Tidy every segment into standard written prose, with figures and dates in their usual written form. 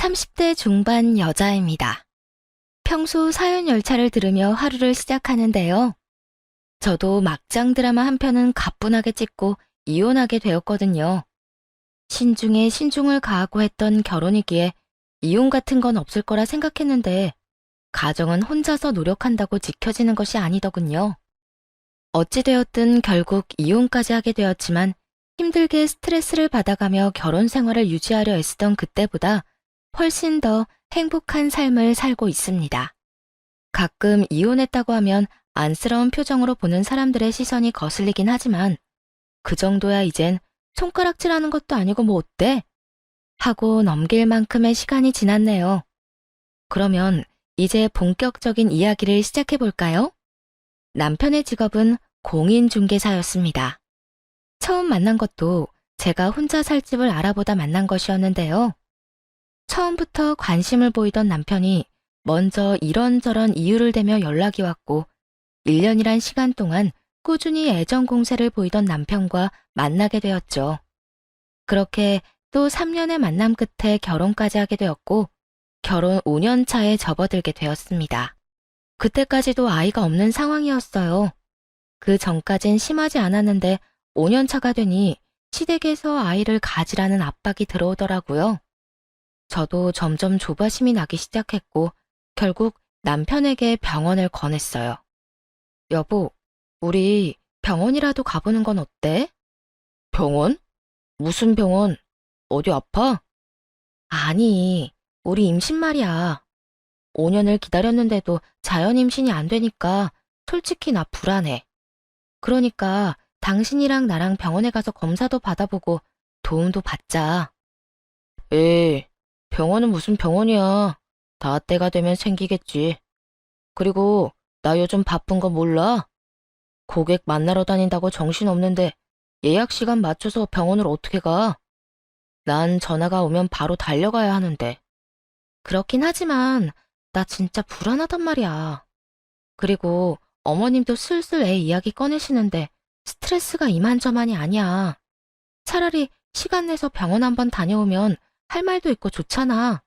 30대 중반 여자입니다. 평소 사연 열차를 들으며 하루를 시작하는데요. 저도 막장 드라마 한 편은 가뿐하게 찍고 이혼하게 되었거든요. 신중에 신중을 가하고 했던 결혼이기에 이혼 같은 건 없을 거라 생각했는데 가정은 혼자서 노력한다고 지켜지는 것이 아니더군요. 어찌되었든 결국 이혼까지 하게 되었지만 힘들게 스트레스를 받아가며 결혼 생활을 유지하려 애쓰던 그때보다 훨씬 더 행복한 삶을 살고 있습니다. 가끔 이혼했다고 하면 안쓰러운 표정으로 보는 사람들의 시선이 거슬리긴 하지만 그 정도야 이젠 손가락질하는 것도 아니고 뭐 어때? 하고 넘길 만큼의 시간이 지났네요. 그러면 이제 본격적인 이야기를 시작해 볼까요? 남편의 직업은 공인중개사였습니다. 처음 만난 것도 제가 혼자 살 집을 알아보다 만난 것이었는데요. 처음부터 관심을 보이던 남편이 먼저 이런저런 이유를 대며 연락이 왔고 1년이란 시간 동안 꾸준히 애정 공세를 보이던 남편과 만나게 되었죠. 그렇게 또 3년의 만남 끝에 결혼까지 하게 되었고 결혼 5년 차에 접어들게 되었습니다. 그때까지도 아이가 없는 상황이었어요. 그 전까진 심하지 않았는데 5년 차가 되니 시댁에서 아이를 가지라는 압박이 들어오더라고요. 저도 점점 조바심이 나기 시작했고 결국 남편에게 병원을 권했어요. 여보, 우리 병원이라도 가보는 건 어때? 병원? 무슨 병원? 어디 아파? 아니, 우리 임신 말이야. 5년을 기다렸는데도 자연 임신이 안 되니까 솔직히 나 불안해. 그러니까 당신이랑 나랑 병원에 가서 검사도 받아보고 도움도 받자. 에이, 병원은 무슨 병원이야. 다 때가 되면 생기겠지. 그리고 나 요즘 바쁜 거 몰라? 고객 만나러 다닌다고 정신없는데 예약 시간 맞춰서 병원을 어떻게 가? 난 전화가 오면 바로 달려가야 하는데. 그렇긴 하지만 나 진짜 불안하단 말이야. 그리고 어머님도 슬슬 애 이야기 꺼내시는데 스트레스가 이만저만이 아니야. 차라리 시간 내서 병원 한번 다녀오면 할 말도 있고 좋잖아.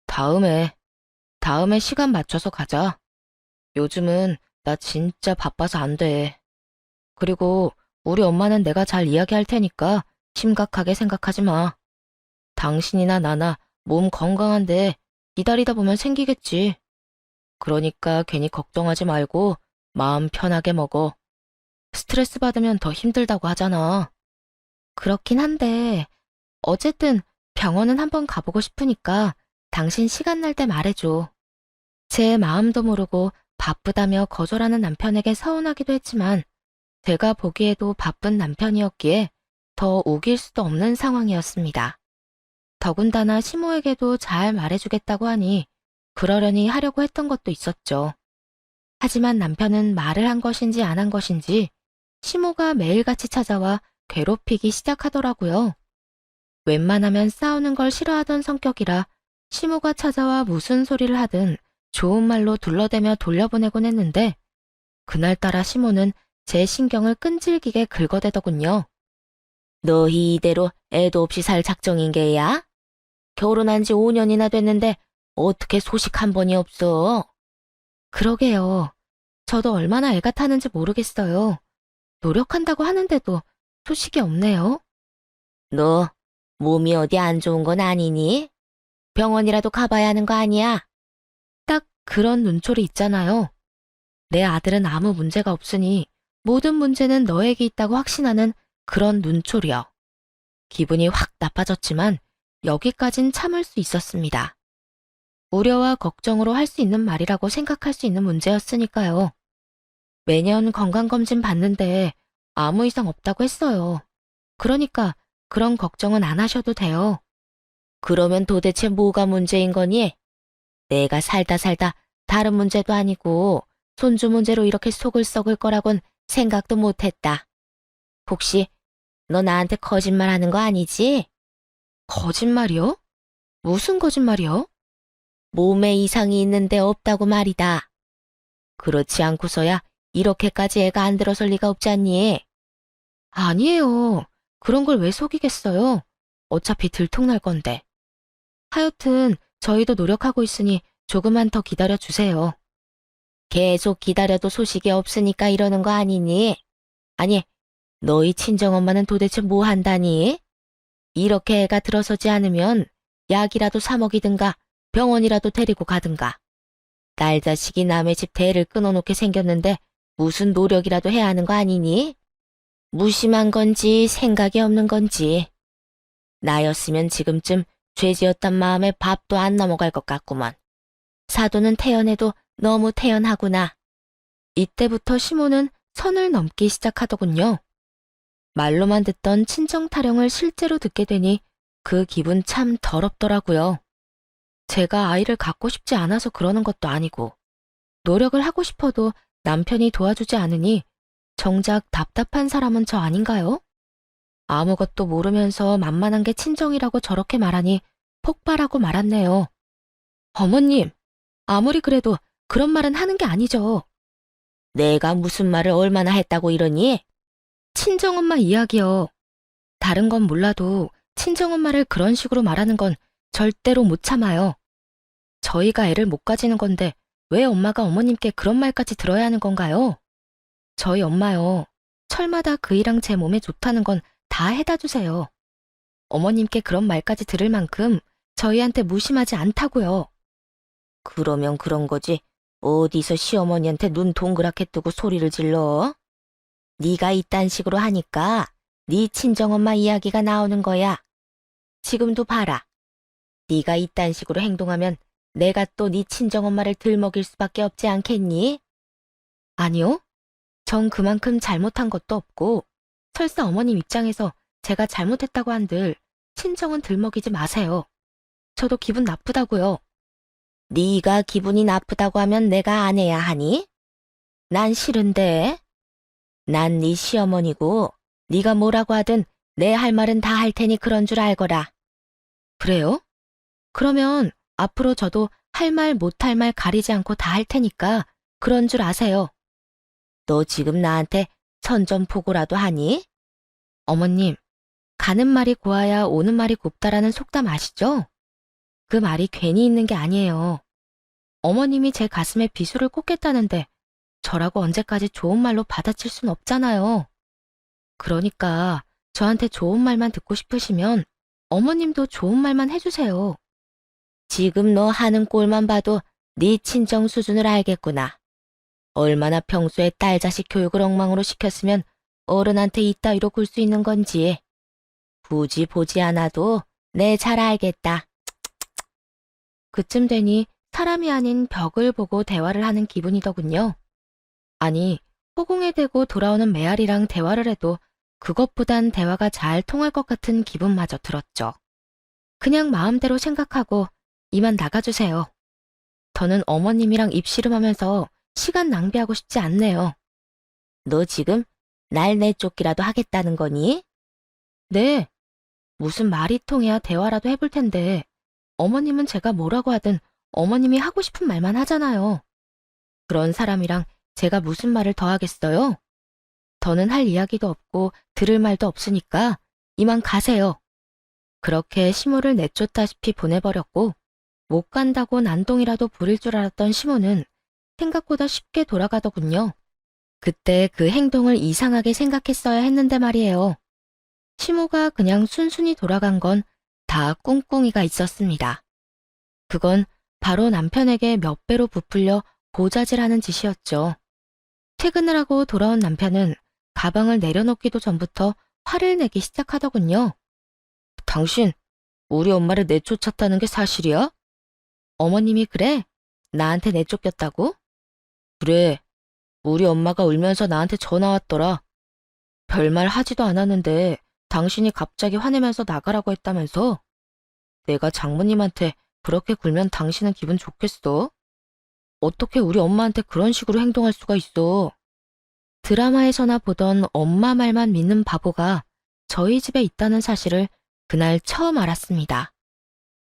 다음에 시간 맞춰서 가자. 요즘은 나 진짜 바빠서 안 돼. 그리고 우리 엄마는 내가 잘 이야기할 테니까 심각하게 생각하지 마. 당신이나 나나 몸 건강한데 기다리다 보면 생기겠지. 그러니까 괜히 걱정하지 말고 마음 편하게 먹어. 스트레스 받으면 더 힘들다고 하잖아. 그렇긴 한데 어쨌든 병원은 한번 가보고 싶으니까 당신 시간 날 때 말해줘. 제 마음도 모르고 바쁘다며 거절하는 남편에게 서운하기도 했지만 제가 보기에도 바쁜 남편이었기에 더 우길 수도 없는 상황이었습니다. 더군다나 시모에게도 잘 말해주겠다고 하니 그러려니 하려고 했던 것도 있었죠. 하지만 남편은 말을 한 것인지 안 한 것인지 시모가 매일같이 찾아와 괴롭히기 시작하더라고요. 웬만하면 싸우는 걸 싫어하던 성격이라 시모가 찾아와 무슨 소리를 하든 좋은 말로 둘러대며 돌려보내곤 했는데 그날따라 시모는 제 신경을 끈질기게 긁어대더군요. 너희 이대로 애도 없이 살 작정인 게야? 결혼한 지 5년이나 됐는데 어떻게 소식 한 번이 없어? 그러게요. 저도 얼마나 애가 타는지 모르겠어요. 노력한다고 하는데도 소식이 없네요. 너 몸이 어디 안 좋은 건 아니니? 병원이라도 가봐야 하는 거 아니야? 딱 그런 눈초리 있잖아요. 내 아들은 아무 문제가 없으니 모든 문제는 너에게 있다고 확신하는 그런 눈초리요. 기분이 확 나빠졌지만 여기까진 참을 수 있었습니다. 우려와 걱정으로 할 수 있는 말이라고 생각할 수 있는 문제였으니까요. 매년 건강검진 받는데 아무 이상 없다고 했어요. 그러니까 그런 걱정은 안 하셔도 돼요. 그러면 도대체 뭐가 문제인 거니? 내가 살다 다른 문제도 아니고 손주 문제로 이렇게 속을 썩을 거라곤 생각도 못했다. 혹시 너 나한테 거짓말 하는 거 아니지? 거짓말이요? 무슨 거짓말이요? 몸에 이상이 있는데 없다고 말이다. 그렇지 않고서야 이렇게까지 애가 안 들어설 리가 없지 않니? 아니에요. 그런 걸 왜 속이겠어요? 어차피 들통날 건데. 하여튼 저희도 노력하고 있으니 조금만 더 기다려 주세요. 계속 기다려도 소식이 없으니까 이러는 거 아니니? 아니, 너희 친정엄마는 도대체 뭐 한다니? 이렇게 애가 들어서지 않으면 약이라도 사 먹이든가 병원이라도 데리고 가든가. 딸 자식이 남의 집 대를 끊어놓게 생겼는데 무슨 노력이라도 해야 하는 거 아니니? 무심한 건지 생각이 없는 건지. 나였으면 지금쯤 죄지었단 마음에 밥도 안 넘어갈 것 같구먼. 사돈은 태연해도 너무 태연하구나. 이때부터 시모는 선을 넘기 시작하더군요. 말로만 듣던 친정 타령을 실제로 듣게 되니 그 기분 참 더럽더라고요. 제가 아이를 갖고 싶지 않아서 그러는 것도 아니고 노력을 하고 싶어도 남편이 도와주지 않으니 정작 답답한 사람은 저 아닌가요? 아무것도 모르면서 만만한 게 친정이라고 저렇게 말하니 폭발하고 말았네요. 어머님, 아무리 그래도 그런 말은 하는 게 아니죠. 내가 무슨 말을 얼마나 했다고 이러니? 친정엄마 이야기요. 다른 건 몰라도 친정엄마를 그런 식으로 말하는 건 절대로 못 참아요. 저희가 애를 못 가지는 건데 왜 엄마가 어머님께 그런 말까지 들어야 하는 건가요? 저희 엄마요. 철마다 그이랑 제 몸에 좋다는 건 다 해다 주세요. 어머님께 그런 말까지 들을 만큼 저희한테 무심하지 않다고요. 그러면 그런 거지. 어디서 시어머니한테 눈 동그랗게 뜨고 소리를 질러? 네가 이딴 식으로 하니까 네 친정엄마 이야기가 나오는 거야. 지금도 봐라. 네가 이딴 식으로 행동하면 내가 또 네 친정엄마를 들먹일 수밖에 없지 않겠니? 아니요. 전 그만큼 잘못한 것도 없고 설사 어머님 입장에서 제가 잘못했다고 한들 친정은 들먹이지 마세요. 저도 기분 나쁘다고요. 네가 기분이 나쁘다고 하면 내가 안 해야 하니? 난 싫은데. 난 네 시어머니고 네가 뭐라고 하든 내 할 말은 다 할 테니 그런 줄 알거라. 그래요? 그러면 앞으로 저도 할 말 못할 말 가리지 않고 다 할 테니까 그런 줄 아세요. 너 지금 나한테 선전포고라도 하니? 어머님, 가는 말이 고와야 오는 말이 곱다라는 속담 아시죠? 그 말이 괜히 있는 게 아니에요. 어머님이 제 가슴에 비수를 꽂겠다는데 저라고 언제까지 좋은 말로 받아칠 순 없잖아요. 그러니까 저한테 좋은 말만 듣고 싶으시면 어머님도 좋은 말만 해주세요. 지금 너 하는 꼴만 봐도 네 친정 수준을 알겠구나. 얼마나 평소에 딸 자식 교육을 엉망으로 시켰으면 어른한테 이따위로 굴 수 있는 건지. 굳이 보지 않아도 내 잘 알겠다. 그쯤 되니 사람이 아닌 벽을 보고 대화를 하는 기분이더군요. 아니, 허공에 대고 돌아오는 메아리랑 대화를 해도 그것보단 대화가 잘 통할 것 같은 기분마저 들었죠. 그냥 마음대로 생각하고 이만 나가주세요. 저는 어머님이랑 입씨름하면서 시간 낭비하고 싶지 않네요. 너 지금 날 내쫓기라도 하겠다는 거니? 네. 무슨 말이 통해야 대화라도 해볼 텐데 어머님은 제가 뭐라고 하든 어머님이 하고 싶은 말만 하잖아요. 그런 사람이랑 제가 무슨 말을 더 하겠어요? 더는 할 이야기도 없고 들을 말도 없으니까 이만 가세요. 그렇게 시모를 내쫓다시피 보내버렸고 못 간다고 난동이라도 부릴 줄 알았던 시모는 생각보다 쉽게 돌아가더군요. 그때 그 행동을 이상하게 생각했어야 했는데 말이에요. 시모가 그냥 순순히 돌아간 건 다 꿍꿍이가 있었습니다. 그건 바로 남편에게 몇 배로 부풀려 고자질하는 짓이었죠. 퇴근을 하고 돌아온 남편은 가방을 내려놓기도 전부터 화를 내기 시작하더군요. 당신, 우리 엄마를 내쫓았다는 게 사실이야? 어머님이 그래? 나한테 내쫓겼다고? 그래, 우리 엄마가 울면서 나한테 전화 왔더라. 별말 하지도 않았는데 당신이 갑자기 화내면서 나가라고 했다면서? 내가 장모님한테 그렇게 굴면 당신은 기분 좋겠어? 어떻게 우리 엄마한테 그런 식으로 행동할 수가 있어? 드라마에서나 보던 엄마 말만 믿는 바보가 저희 집에 있다는 사실을 그날 처음 알았습니다.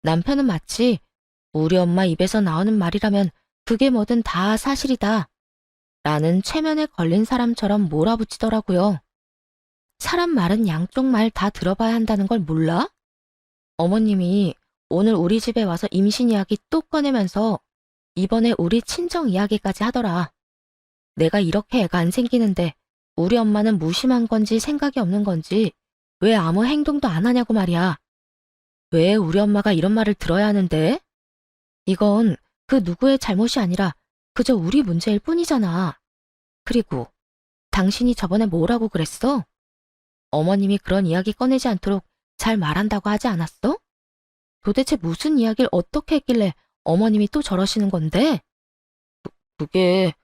남편은 마치 우리 엄마 입에서 나오는 말이라면 그게 뭐든 다 사실이다 라는 최면에 걸린 사람처럼 몰아붙이더라고요. 사람 말은 양쪽 말 다 들어봐야 한다는 걸 몰라? 어머님이 오늘 우리 집에 와서 임신 이야기 또 꺼내면서 이번에 우리 친정 이야기까지 하더라. 내가 이렇게 애가 안 생기는데 우리 엄마는 무심한 건지 생각이 없는 건지 왜 아무 행동도 안 하냐고 말이야. 왜 우리 엄마가 이런 말을 들어야 하는데? 이건 그 누구의 잘못이 아니라 그저 우리 문제일 뿐이잖아. 그리고 당신이 저번에 뭐라고 그랬어? 어머님이 그런 이야기 꺼내지 않도록 잘 말한다고 하지 않았어? 도대체 무슨 이야기를 어떻게 했길래 어머님이 또 저러시는 건데? 그게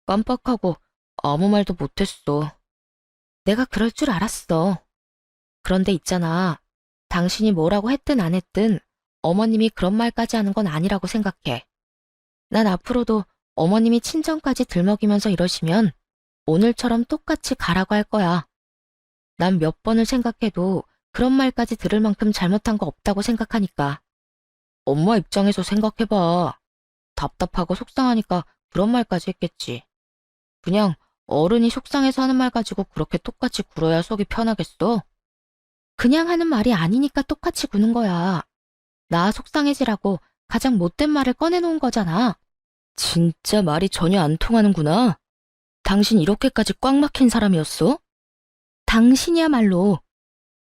깜빡하고 아무 말도 못했어. 내가 그럴 줄 알았어. 그런데 있잖아. 당신이 뭐라고 했든 안 했든 어머님이 그런 말까지 하는 건 아니라고 생각해. 난 앞으로도 어머님이 친정까지 들먹이면서 이러시면 오늘처럼 똑같이 가라고 할 거야. 난 몇 번을 생각해도 그런 말까지 들을 만큼 잘못한 거 없다고 생각하니까. 엄마 입장에서 생각해봐. 답답하고 속상하니까 그런 말까지 했겠지. 그냥 어른이 속상해서 하는 말 가지고 그렇게 똑같이 굴어야 속이 편하겠어? 그냥 하는 말이 아니니까 똑같이 구는 거야. 나 속상해지라고 가장 못된 말을 꺼내놓은 거잖아. 진짜 말이 전혀 안 통하는구나. 당신 이렇게까지 꽉 막힌 사람이었어? 당신이야말로.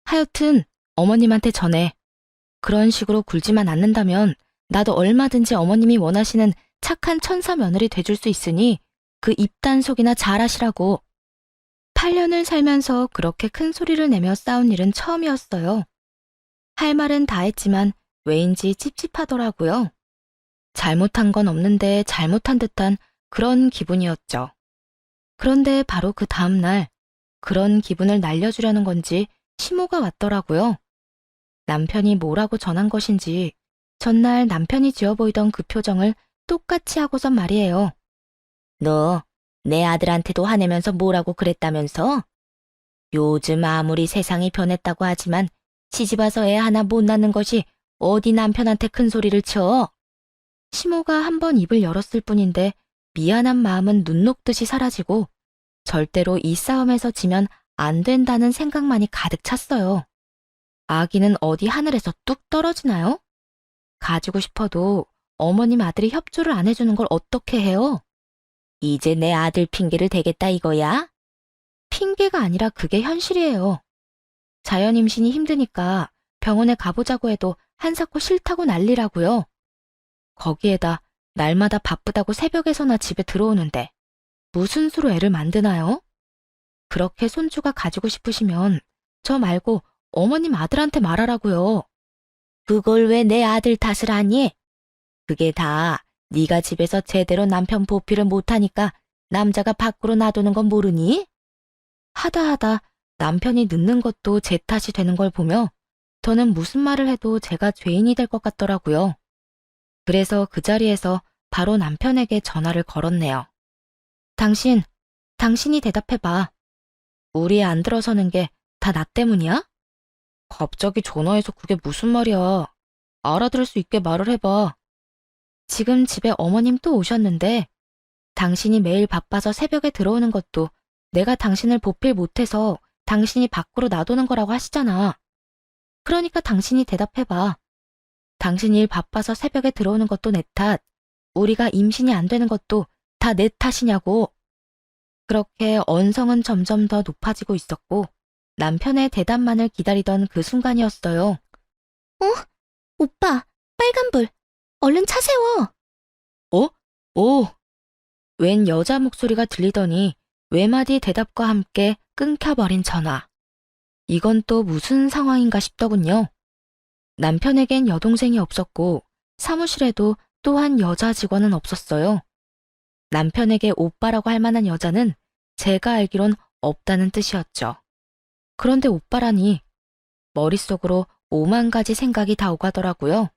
하여튼 어머님한테 전해. 그런 식으로 굴지만 않는다면 나도 얼마든지 어머님이 원하시는 착한 천사 며느리 돼줄 수 있으니 그 입단속이나 잘하시라고. 8년을 살면서 그렇게 큰 소리를 내며 싸운 일은 처음이었어요. 할 말은 다 했지만 왜인지 찝찝하더라고요. 잘못한 건 없는데 잘못한 듯한 그런 기분이었죠. 그런데 바로 그 다음 날 그런 기분을 날려주려는 건지 시모가 왔더라고요. 남편이 뭐라고 전한 것인지 전날 남편이 지어 보이던 그 표정을 똑같이 하고선 말이에요. 너 내 아들한테도 화내면서 뭐라고 그랬다면서? 요즘 아무리 세상이 변했다고 하지만 시집와서 애 하나 못 낳는 것이 어디 남편한테 큰 소리를 쳐? 시모가 한 번 입을 열었을 뿐인데 미안한 마음은 눈 녹듯이 사라지고 절대로 이 싸움에서 지면 안 된다는 생각만이 가득 찼어요. 아기는 어디 하늘에서 뚝 떨어지나요? 가지고 싶어도 어머님 아들이 협조를 안 해주는 걸 어떻게 해요? 이제 내 아들 핑계를 대겠다 이거야? 핑계가 아니라 그게 현실이에요. 자연 임신이 힘드니까 병원에 가보자고 해도 한사코 싫다고 난리라고요. 거기에다 날마다 바쁘다고 새벽에서나 집에 들어오는데 무슨 수로 애를 만드나요? 그렇게 손주가 가지고 싶으시면 저 말고 어머님 아들한테 말하라고요. 그걸 왜 내 아들 탓을 하니? 그게 다 네가 집에서 제대로 남편 보필을 못하니까 남자가 밖으로 놔두는 건 모르니? 하다 남편이 늦는 것도 제 탓이 되는 걸 보며 저는 무슨 말을 해도 제가 죄인이 될 것 같더라고요. 그래서 그 자리에서 바로 남편에게 전화를 걸었네요. 당신이 대답해봐. 우리 안 들어서는 게 다 나 때문이야? 갑자기 전화해서 그게 무슨 말이야. 알아들을 수 있게 말을 해봐. 지금 집에 어머님 또 오셨는데 당신이 매일 바빠서 새벽에 들어오는 것도 내가 당신을 보필 못해서 당신이 밖으로 놔두는 거라고 하시잖아. 그러니까 당신이 대답해봐. 당신 일 바빠서 새벽에 들어오는 것도 내 탓, 우리가 임신이 안 되는 것도 다 내 탓이냐고. 그렇게 언성은 점점 더 높아지고 있었고 남편의 대답만을 기다리던 그 순간이었어요. 오빠, 빨간불. 얼른 차 세워. 어? 오. 웬 여자 목소리가 들리더니 외마디 대답과 함께 끊겨버린 전화. 이건 또 무슨 상황인가 싶더군요. 남편에겐 여동생이 없었고 사무실에도 또한 여자 직원은 없었어요. 남편에게 오빠라고 할 만한 여자는 제가 알기론 없다는 뜻이었죠. 그런데 오빠라니 머릿속으로 5만 가지 생각이 다 오가더라고요.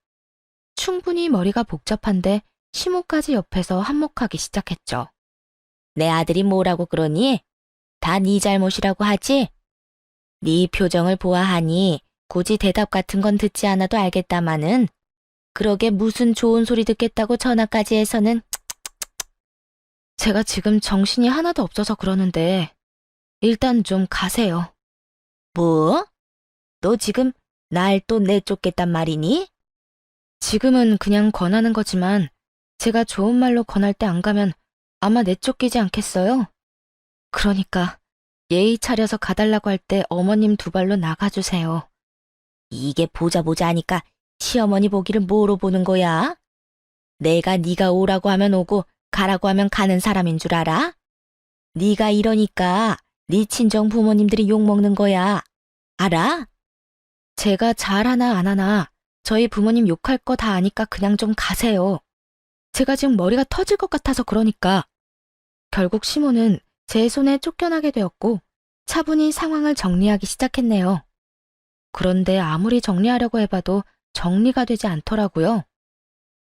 충분히 머리가 복잡한데 시모까지 옆에서 한몫하기 시작했죠. 내 아들이 뭐라고 그러니? 다 네 잘못이라고 하지? 네 표정을 보아하니 굳이 대답 같은 건 듣지 않아도 알겠다마는 그러게 무슨 좋은 소리 듣겠다고 전화까지 해서는. 제가 지금 정신이 하나도 없어서 그러는데 일단 좀 가세요. 뭐? 너 지금 날 또 내쫓겠단 말이니? 지금은 그냥 권하는 거지만 제가 좋은 말로 권할 때 안 가면 아마 내쫓기지 않겠어요? 그러니까 예의 차려서 가달라고 할 때 어머님 두 발로 나가주세요. 이게 보자 보자 하니까 시어머니 보기를 뭐로 보는 거야? 내가 네가 오라고 하면 오고 가라고 하면 가는 사람인 줄 알아? 네가 이러니까 네 친정 부모님들이 욕먹는 거야. 알아? 제가 잘하나 안 하나 저희 부모님 욕할 거 다 아니까 그냥 좀 가세요. 제가 지금 머리가 터질 것 같아서 그러니까. 결국 시모는 제 손에 쫓겨나게 되었고 차분히 상황을 정리하기 시작했네요. 그런데 아무리 정리하려고 해봐도 정리가 되지 않더라고요.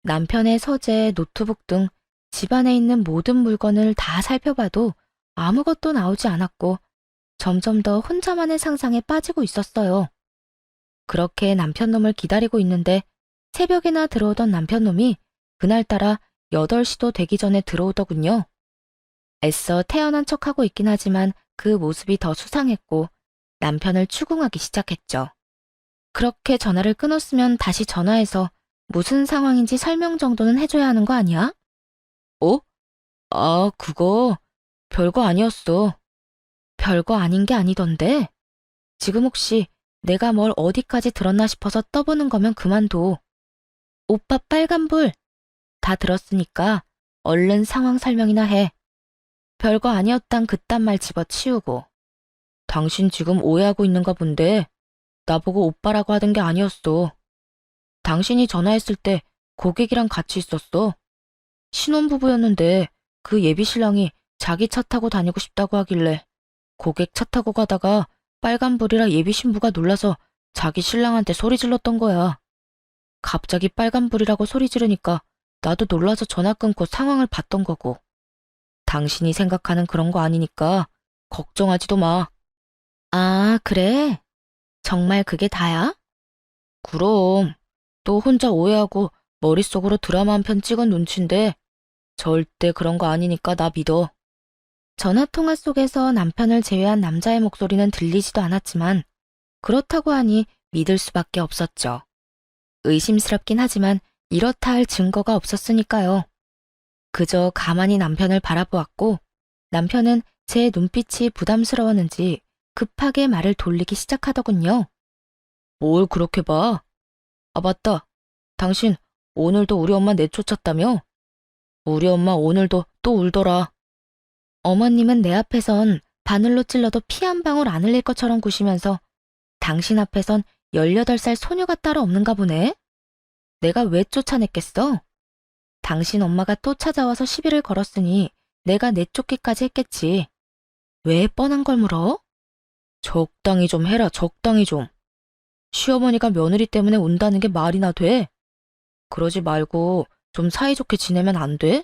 남편의 서재, 노트북 등 집안에 있는 모든 물건을 다 살펴봐도 아무것도 나오지 않았고 점점 더 혼자만의 상상에 빠지고 있었어요. 그렇게 남편놈을 기다리고 있는데 새벽에나 들어오던 남편놈이 그날따라 8시도 되기 전에 들어오더군요. 애써 태어난 척하고 있긴 하지만 그 모습이 더 수상했고 남편을 추궁하기 시작했죠. 그렇게 전화를 끊었으면 다시 전화해서 무슨 상황인지 설명 정도는 해줘야 하는 거 아니야? 어? 아, 그거 별거 아니었어. 별거 아닌 게 아니던데? 지금 혹시 내가 뭘 어디까지 들었나 싶어서 떠보는 거면 그만둬. 오빠 빨간불. 다 들었으니까 얼른 상황 설명이나 해. 별거 아니었단 그딴 말 집어치우고. 당신 지금 오해하고 있는가 본데 나보고 오빠라고 하던 게 아니었어. 당신이 전화했을 때 고객이랑 같이 있었어. 신혼부부였는데 그 예비신랑이 자기 차 타고 다니고 싶다고 하길래 고객 차 타고 가다가 빨간불이라 예비신부가 놀라서 자기 신랑한테 소리 질렀던 거야. 갑자기 빨간불이라고 소리 지르니까 나도 놀라서 전화 끊고 상황을 봤던 거고. 당신이 생각하는 그런 거 아니니까 걱정하지도 마. 아, 그래? 정말 그게 다야? 그럼. 또 혼자 오해하고 머릿속으로 드라마 한 편 찍은 눈치인데 절대 그런 거 아니니까 나 믿어. 전화통화 속에서 남편을 제외한 남자의 목소리는 들리지도 않았지만 그렇다고 하니 믿을 수밖에 없었죠. 의심스럽긴 하지만 이렇다 할 증거가 없었으니까요. 그저 가만히 남편을 바라보았고 남편은 제 눈빛이 부담스러웠는지 급하게 말을 돌리기 시작하더군요. 뭘 그렇게 봐? 아, 맞다. 당신 오늘도 우리 엄마 내쫓았다며? 우리 엄마 오늘도 또 울더라. 어머님은 내 앞에선 바늘로 찔러도 피 한 방울 안 흘릴 것처럼 구시면서 당신 앞에선 18살 소녀가 따로 없는가 보네? 내가 왜 쫓아냈겠어? 당신 엄마가 또 찾아와서 시비를 걸었으니 내가 내쫓기까지 했겠지. 왜 뻔한 걸 물어? 적당히 좀 해라, 적당히 좀. 시어머니가 며느리 때문에 운다는 게 말이나 돼? 그러지 말고 좀 사이좋게 지내면 안 돼?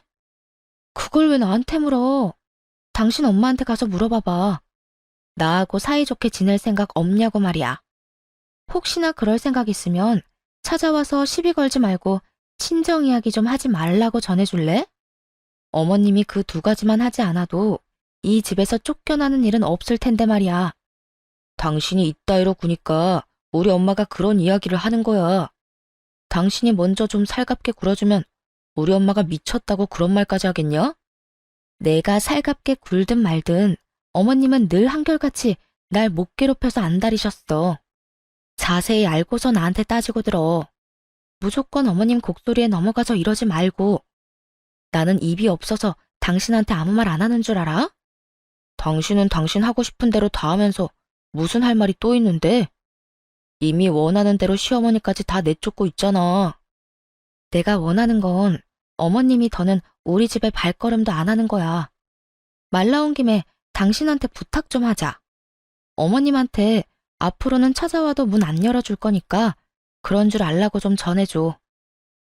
그걸 왜 나한테 물어? 당신 엄마한테 가서 물어봐봐. 나하고 사이좋게 지낼 생각 없냐고 말이야. 혹시나 그럴 생각 있으면 찾아와서 시비 걸지 말고 친정 이야기 좀 하지 말라고 전해줄래? 어머님이 그 두 가지만 하지 않아도 이 집에서 쫓겨나는 일은 없을 텐데 말이야. 당신이 이따위로 구니까 우리 엄마가 그런 이야기를 하는 거야. 당신이 먼저 좀 살갑게 굴어주면 우리 엄마가 미쳤다고 그런 말까지 하겠냐? 내가 살갑게 굴든 말든 어머님은 늘 한결같이 날 못 괴롭혀서 안달이셨어. 자세히 알고서 나한테 따지고 들어. 무조건 어머님 곡소리에 넘어가서 이러지 말고. 나는 입이 없어서 당신한테 아무 말 안 하는 줄 알아? 당신은 당신 하고 싶은 대로 다 하면서 무슨 할 말이 또 있는데? 이미 원하는 대로 시어머니까지 다 내쫓고 있잖아. 내가 원하는 건 어머님이 더는 우리 집에 발걸음도 안 하는 거야. 말 나온 김에 당신한테 부탁 좀 하자. 어머님한테 앞으로는 찾아와도 문 안 열어줄 거니까 그런 줄 알라고 좀 전해줘.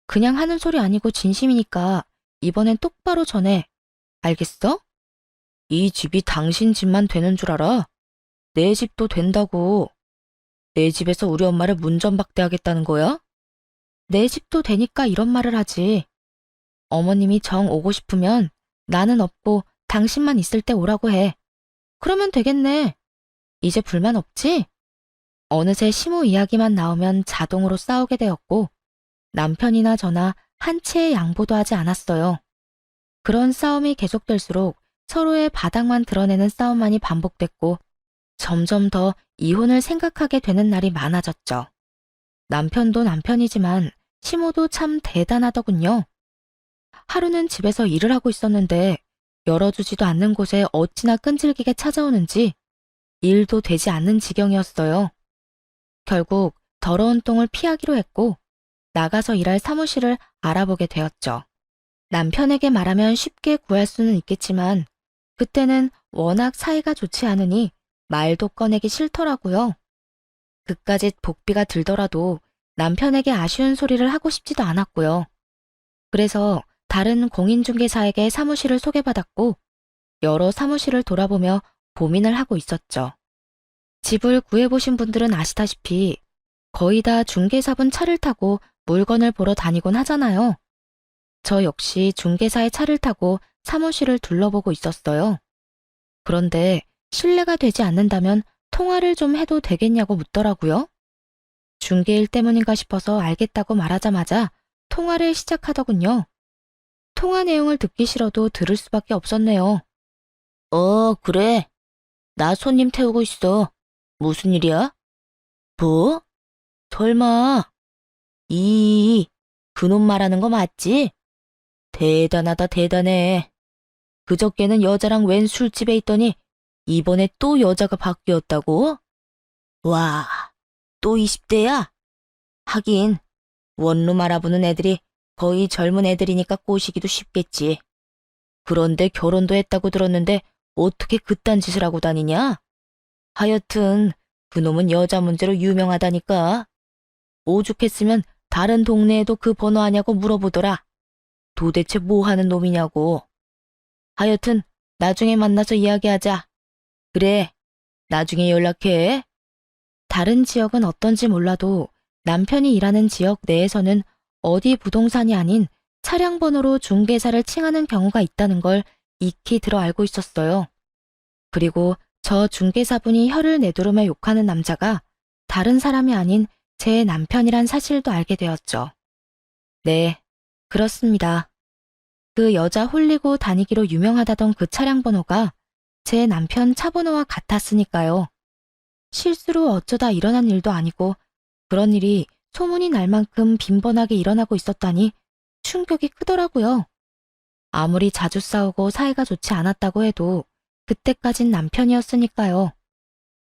그냥 하는 소리 아니고 진심이니까 이번엔 똑바로 전해. 알겠어? 이 집이 당신 집만 되는 줄 알아? 내 집도 된다고. 내 집에서 우리 엄마를 문전박대하겠다는 거야? 내 집도 되니까 이런 말을 하지. 어머님이 정 오고 싶으면 나는 없고 당신만 있을 때 오라고 해. 그러면 되겠네. 이제 불만 없지? 어느새 시모 이야기만 나오면 자동으로 싸우게 되었고 남편이나 저나 한 채의 양보도 하지 않았어요. 그런 싸움이 계속될수록 서로의 바닥만 드러내는 싸움만이 반복됐고 점점 더 이혼을 생각하게 되는 날이 많아졌죠. 남편도 남편이지만 시모도 참 대단하더군요. 하루는 집에서 일을 하고 있었는데 열어주지도 않는 곳에 어찌나 끈질기게 찾아오는지 일도 되지 않는 지경이었어요. 결국 더러운 똥을 피하기로 했고 나가서 일할 사무실을 알아보게 되었죠. 남편에게 말하면 쉽게 구할 수는 있겠지만 그때는 워낙 사이가 좋지 않으니 말도 꺼내기 싫더라고요. 그까짓 복비가 들더라도 남편에게 아쉬운 소리를 하고 싶지도 않았고요. 그래서 다른 공인중개사에게 사무실을 소개받았고 여러 사무실을 돌아보며 고민을 하고 있었죠. 집을 구해보신 분들은 아시다시피 거의 다 중개사분 차를 타고 물건을 보러 다니곤 하잖아요. 저 역시 중개사의 차를 타고 사무실을 둘러보고 있었어요. 그런데 신뢰가 되지 않는다면 통화를 좀 해도 되겠냐고 묻더라고요. 중개일 때문인가 싶어서 알겠다고 말하자마자 통화를 시작하더군요. 통화 내용을 듣기 싫어도 들을 수밖에 없었네요. 그래. 나 손님 태우고 있어. 무슨 일이야? 뭐? 설마. 그놈 말하는 거 맞지? 대단하다, 대단해. 그저께는 여자랑 웬 술집에 있더니 이번에 또 여자가 바뀌었다고? 와, 또 20대야? 하긴, 원룸 알아보는 애들이 거의 젊은 애들이니까 꼬시기도 쉽겠지. 그런데 결혼도 했다고 들었는데 어떻게 그딴 짓을 하고 다니냐? 하여튼 그놈은 여자 문제로 유명하다니까. 오죽했으면 다른 동네에도 그 번호 아냐고 물어보더라. 도대체 뭐 하는 놈이냐고. 하여튼 나중에 만나서 이야기하자. 그래, 나중에 연락해. 다른 지역은 어떤지 몰라도 남편이 일하는 지역 내에서는 어디 부동산이 아닌 차량 번호로 중개사를 칭하는 경우가 있다는 걸 익히 들어 알고 있었어요. 그리고 저 중개사분이 혀를 내두르며 욕하는 남자가 다른 사람이 아닌 제 남편이란 사실도 알게 되었죠. 네, 그렇습니다. 그 여자 홀리고 다니기로 유명하다던 그 차량 번호가 제 남편 차 번호와 같았으니까요. 실수로 어쩌다 일어난 일도 아니고 그런 일이 소문이 날 만큼 빈번하게 일어나고 있었다니 충격이 크더라고요. 아무리 자주 싸우고 사이가 좋지 않았다고 해도 그때까진 남편이었으니까요.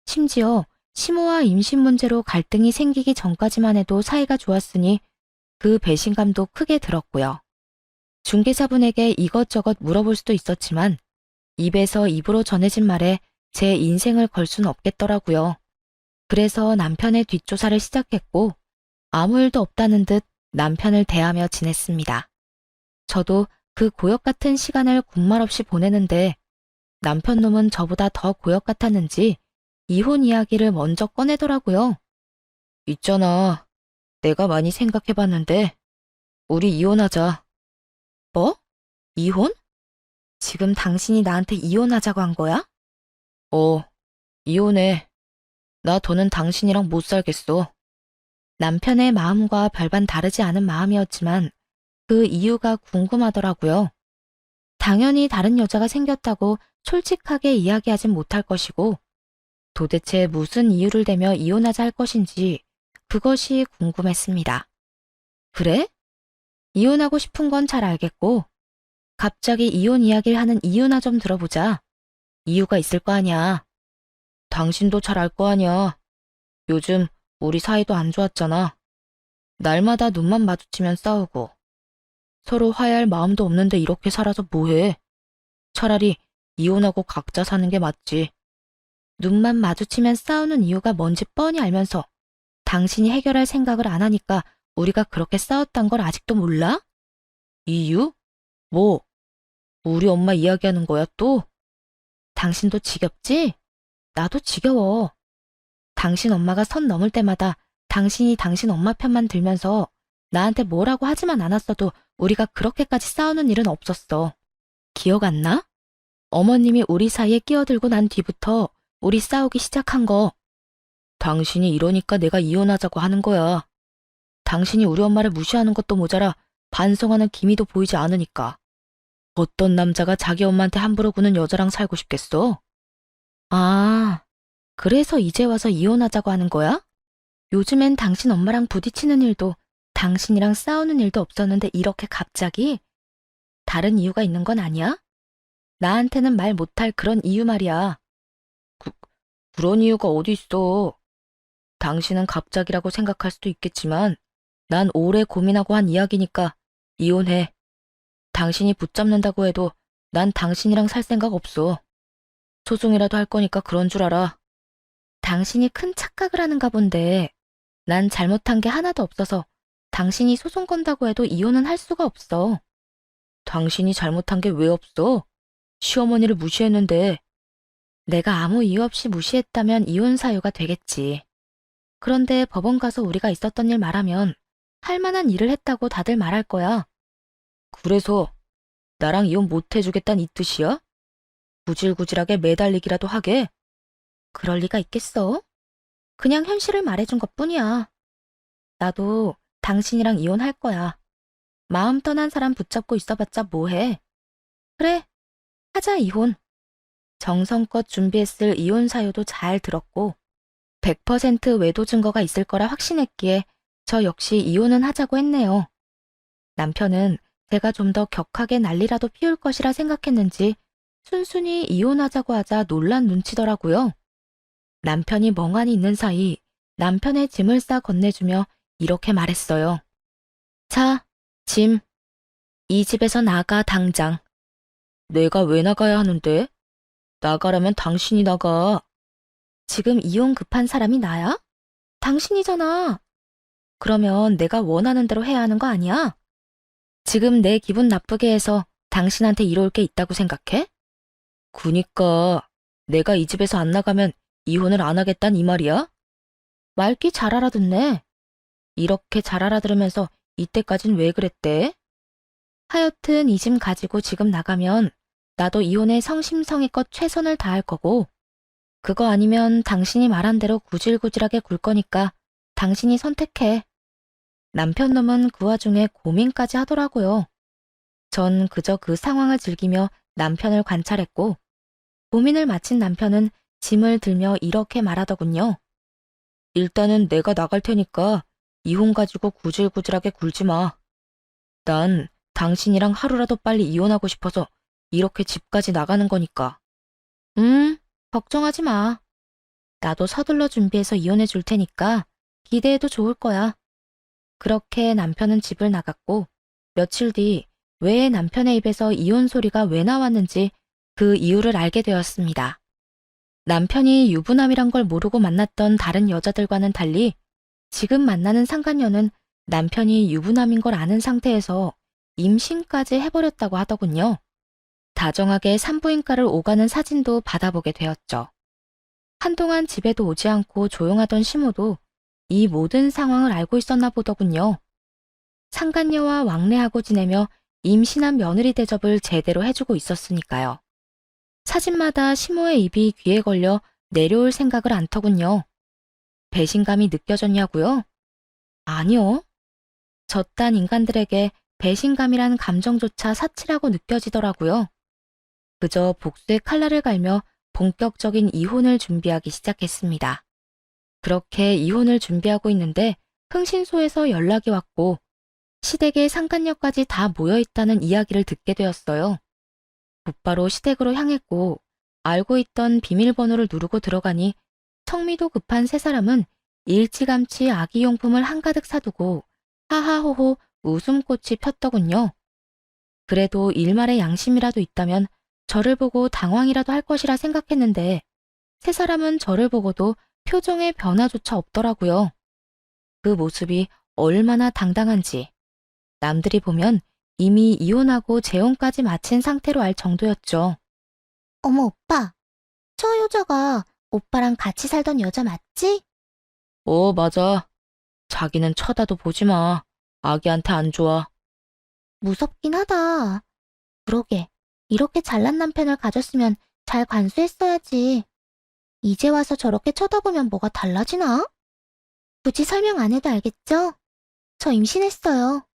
심지어 시모와 임신 문제로 갈등이 생기기 전까지만 해도 사이가 좋았으니 그 배신감도 크게 들었고요. 중개사분에게 이것저것 물어볼 수도 있었지만 입에서 입으로 전해진 말에 제 인생을 걸 수는 없겠더라고요. 그래서 남편의 뒷조사를 시작했고 아무 일도 없다는 듯 남편을 대하며 지냈습니다. 저도 그 고역 같은 시간을 군말 없이 보내는데 남편 놈은 저보다 더 고역 같았는지 이혼 이야기를 먼저 꺼내더라고요. 있잖아, 내가 많이 생각해봤는데 우리 이혼하자. 뭐? 이혼? 지금 당신이 나한테 이혼하자고 한 거야? 이혼해. 나 더는 당신이랑 못 살겠어. 남편의 마음과 별반 다르지 않은 마음이었지만 그 이유가 궁금하더라고요. 당연히 다른 여자가 생겼다고 솔직하게 이야기하진 못할 것이고 도대체 무슨 이유를 대며 이혼하자 할 것인지 그것이 궁금했습니다. 그래? 이혼하고 싶은 건 잘 알겠고 갑자기 이혼 이야기를 하는 이유나 좀 들어보자. 이유가 있을 거 아니야. 당신도 잘 알 거 아니야. 요즘 우리 사이도 안 좋았잖아. 날마다 눈만 마주치면 싸우고 서로 화해할 마음도 없는데 이렇게 살아서 뭐해. 차라리 이혼하고 각자 사는 게 맞지. 눈만 마주치면 싸우는 이유가 뭔지 뻔히 알면서 당신이 해결할 생각을 안 하니까 우리가 그렇게 싸웠단 걸 아직도 몰라? 이유? 뭐? 우리 엄마 이야기하는 거야 또? 당신도 지겹지? 나도 지겨워. 당신 엄마가 선 넘을 때마다 당신이 당신 엄마 편만 들면서 나한테 뭐라고 하지만 않았어도 우리가 그렇게까지 싸우는 일은 없었어. 기억 안 나? 어머님이 우리 사이에 끼어들고 난 뒤부터 우리 싸우기 시작한 거. 당신이 이러니까 내가 이혼하자고 하는 거야. 당신이 우리 엄마를 무시하는 것도 모자라 반성하는 기미도 보이지 않으니까. 어떤 남자가 자기 엄마한테 함부로 구는 여자랑 살고 싶겠어? 아, 그래서 이제 와서 이혼하자고 하는 거야? 요즘엔 당신 엄마랑 부딪히는 일도 당신이랑 싸우는 일도 없었는데 이렇게 갑자기? 다른 이유가 있는 건 아니야? 나한테는 말 못할 그런 이유 말이야. 그런 이유가 어디 있어. 당신은 갑자기라고 생각할 수도 있겠지만 난 오래 고민하고 한 이야기니까 이혼해. 당신이 붙잡는다고 해도 난 당신이랑 살 생각 없어. 소송이라도 할 거니까 그런 줄 알아. 당신이 큰 착각을 하는가 본데 난 잘못한 게 하나도 없어서 당신이 소송 건다고 해도 이혼은 할 수가 없어. 당신이 잘못한 게 왜 없어? 시어머니를 무시했는데. 내가 아무 이유 없이 무시했다면 이혼 사유가 되겠지. 그런데 법원 가서 우리가 있었던 일 말하면 할 만한 일을 했다고 다들 말할 거야. 그래서 나랑 이혼 못 해주겠다는 이 뜻이야? 구질구질하게 매달리기라도 하게? 그럴 리가 있겠어? 그냥 현실을 말해준 것뿐이야. 나도 당신이랑 이혼할 거야. 마음 떠난 사람 붙잡고 있어봤자 뭐해. 그래, 하자 이혼. 정성껏 준비했을 이혼 사유도 잘 들었고 100% 외도 증거가 있을 거라 확신했기에 저 역시 이혼은 하자고 했네요. 남편은 제가 좀 더 격하게 난리라도 피울 것이라 생각했는지 순순히 이혼하자고 하자 놀란 눈치더라고요. 남편이 멍하니 있는 사이 남편의 짐을 싸 건네주며 이렇게 말했어요. 자, 짐. 이 집에서 나가 당장. 내가 왜 나가야 하는데? 나가라면 당신이 나가. 지금 이혼 급한 사람이 나야? 당신이잖아. 그러면 내가 원하는 대로 해야 하는 거 아니야? 지금 내 기분 나쁘게 해서 당신한테 이로울 게 있다고 생각해? 그니까 내가 이 집에서 안 나가면 이혼을 안 하겠단 이 말이야? 말귀 잘 알아듣네. 이렇게 잘 알아들으면서 이때까진 왜 그랬대? 하여튼 이 짐 가지고 지금 나가면 나도 이혼에 성심성의껏 최선을 다할 거고 그거 아니면 당신이 말한 대로 구질구질하게 굴 거니까 당신이 선택해. 남편 놈은 그 와중에 고민까지 하더라고요. 전 그저 그 상황을 즐기며 남편을 관찰했고 고민을 마친 남편은 짐을 들며 이렇게 말하더군요. 일단은 내가 나갈 테니까 이혼 가지고 구질구질하게 굴지 마. 난 당신이랑 하루라도 빨리 이혼하고 싶어서 이렇게 집까지 나가는 거니까. 걱정하지 마. 나도 서둘러 준비해서 이혼해 줄 테니까 기대해도 좋을 거야. 그렇게 남편은 집을 나갔고 며칠 뒤 왜 남편의 입에서 이혼 소리가 왜 나왔는지 그 이유를 알게 되었습니다. 남편이 유부남이란 걸 모르고 만났던 다른 여자들과는 달리 지금 만나는 상간녀는 남편이 유부남인 걸 아는 상태에서 임신까지 해버렸다고 하더군요. 다정하게 산부인과를 오가는 사진도 받아보게 되었죠. 한동안 집에도 오지 않고 조용하던 시모도 이 모든 상황을 알고 있었나 보더군요. 상간녀와 왕래하고 지내며 임신한 며느리 대접을 제대로 해주고 있었으니까요. 사진마다 시모의 입이 귀에 걸려 내려올 생각을 안 터군요. 배신감이 느껴졌냐고요? 아니요. 저딴 인간들에게 배신감이란 감정조차 사치라고 느껴지더라고요. 그저 복수의 칼날을 갈며 본격적인 이혼을 준비하기 시작했습니다. 그렇게 이혼을 준비하고 있는데 흥신소에서 연락이 왔고 시댁의 상간녀까지 다 모여있다는 이야기를 듣게 되었어요. 곧바로 시댁으로 향했고 알고 있던 비밀번호를 누르고 들어가니 성미도 급한 세 사람은 일찌감치 아기용품을 한가득 사두고 하하호호 웃음꽃이 폈더군요. 그래도 일말의 양심이라도 있다면 저를 보고 당황이라도 할 것이라 생각했는데 세 사람은 저를 보고도 표정의 변화조차 없더라고요. 그 모습이 얼마나 당당한지 남들이 보면 이미 이혼하고 재혼까지 마친 상태로 알 정도였죠. 어머, 오빠. 저 여자가 오빠랑 같이 살던 여자 맞지? 맞아. 자기는 쳐다도 보지 마. 아기한테 안 좋아. 무섭긴 하다. 그러게. 이렇게 잘난 남편을 가졌으면 잘 관수했어야지. 이제 와서 저렇게 쳐다보면 뭐가 달라지나? 굳이 설명 안 해도 알겠죠? 저 임신했어요.